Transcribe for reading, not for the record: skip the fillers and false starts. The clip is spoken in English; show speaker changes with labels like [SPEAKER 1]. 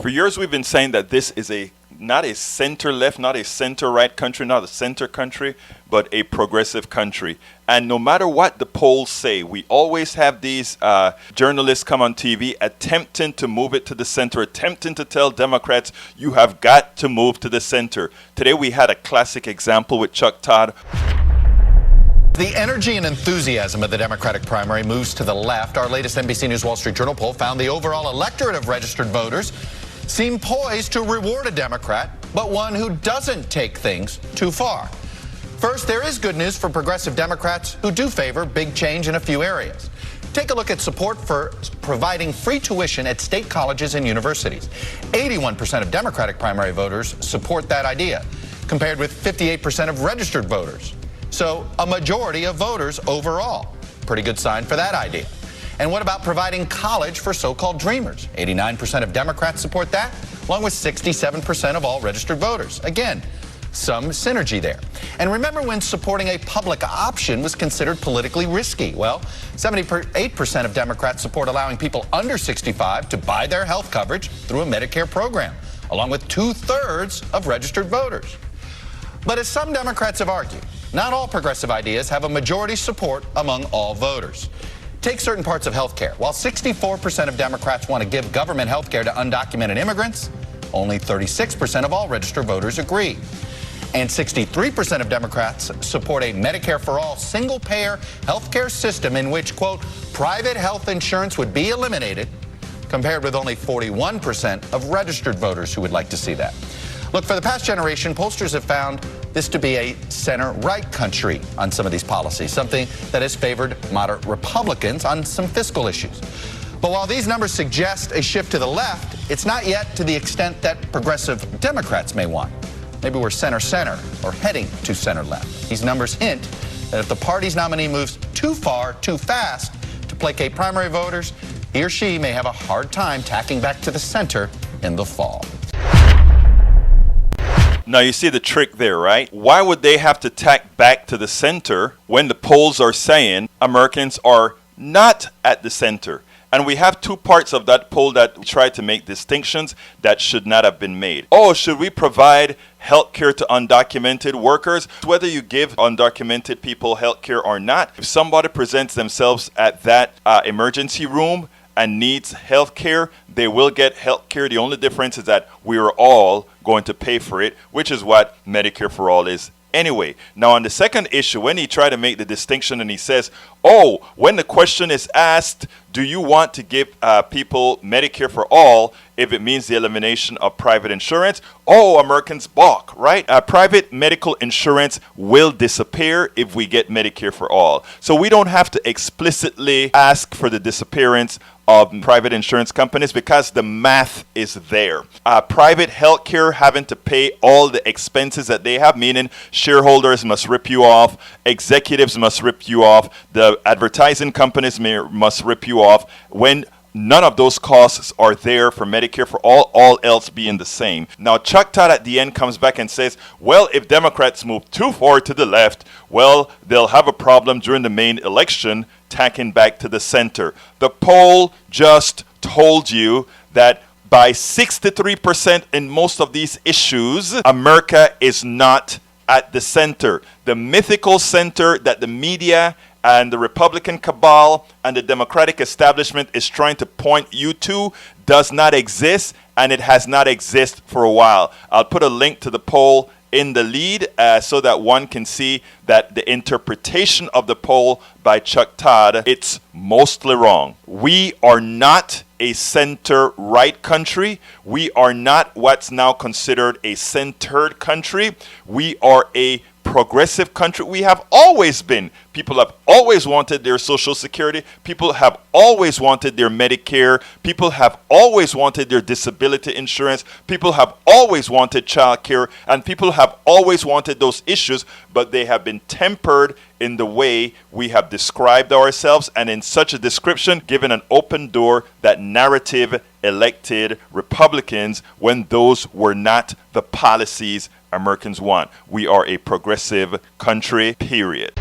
[SPEAKER 1] For years, we've been saying that this is not a center-left, not a center-right country, not a center country, but a progressive country. And no matter what the polls say, we always have these journalists come on TV attempting to move it to the center, attempting to tell Democrats, you have got to move to the center. Today, we had a classic example with Chuck Todd.
[SPEAKER 2] The energy and enthusiasm of the Democratic primary moves to the left. Our latest NBC News Wall Street Journal poll found the overall electorate of registered voters seem poised to reward a Democrat, but one who doesn't take things too far. First, there is good news for progressive Democrats who do favor big change in a few areas. Take a look at support for providing free tuition at state colleges and universities. 81% of Democratic primary voters support that idea, compared with 58% of registered voters. So a majority of voters overall. Pretty good sign for that idea. And what about providing college for so-called dreamers? 89% of Democrats support that, along with 67% of all registered voters. Again, some synergy there. And remember when supporting a public option was considered politically risky? Well, 78% of Democrats support allowing people under 65 to buy their health coverage through a Medicare program, along with 2/3 of registered voters. But as some Democrats have argued, not all progressive ideas have a majority support among all voters. Take certain parts of health care. While 64% of Democrats want to give government health care to undocumented immigrants, only 36% of all registered voters agree. And 63% of Democrats support a Medicare for all single-payer health care system in which, quote, private health insurance would be eliminated, compared with only 41% of registered voters who would like to see that. Look, for the past generation, pollsters have found this to be a center-right country on some of these policies, something that has favored moderate Republicans on some fiscal issues. But while these numbers suggest a shift to the left, it's not yet to the extent that progressive Democrats may want. Maybe we're center-center or heading to center-left. These numbers hint that if the party's nominee moves too far, too fast to placate primary voters, he or she may have a hard time tacking back to the center in the fall.
[SPEAKER 1] Now, you see the trick there, right? Why would they have to tack back to the center when the polls are saying Americans are not at the center? And we have two parts of that poll that try to make distinctions that should not have been made. Oh, should we provide health care to undocumented workers? Whether you give undocumented people health care or not, if somebody presents themselves at that emergency room and needs health care, they will get health care. The only difference is that we are all going to pay for it, which is what Medicare for all is anyway. Now, on the second issue, when he tried to make the distinction and he says, oh, when the question is asked, do you want to give people Medicare for all if it means the elimination of private insurance? Oh, Americans balk, right? Private medical insurance will disappear if we get Medicare for all. So we don't have to explicitly ask for the disappearance of private insurance companies because the math is there. Private healthcare having to pay all the expenses that they have, meaning shareholders must rip you off, executives must rip you off, the advertising companies must rip you off, when none of those costs are there for Medicare for all else being the same. Now, Chuck Todd at the end comes back and says, well, if Democrats move too far to the left, well, they'll have a problem during the main election tacking back to the center. The poll just told you that by 63% in most of these issues, America is not at the center. The mythical center that the media and the Republican cabal and the Democratic establishment is trying to point you to does not exist, and it has not existed for a while. I'll put a link to the poll in the lead so that one can see that the interpretation of the poll by Chuck Todd, it's mostly wrong. We are not a center-right country. We are not what's now considered a centered country. We are a progressive country. We have always been. People have always wanted their Social Security. People have always wanted their Medicare. People have always wanted their disability insurance. People have always wanted child care. And people have always wanted those issues, but they have been tempered in the way we have described ourselves, and in such a description, given an open door that narrative elected Republicans when those were not the policies Americans want. We are a progressive country, period.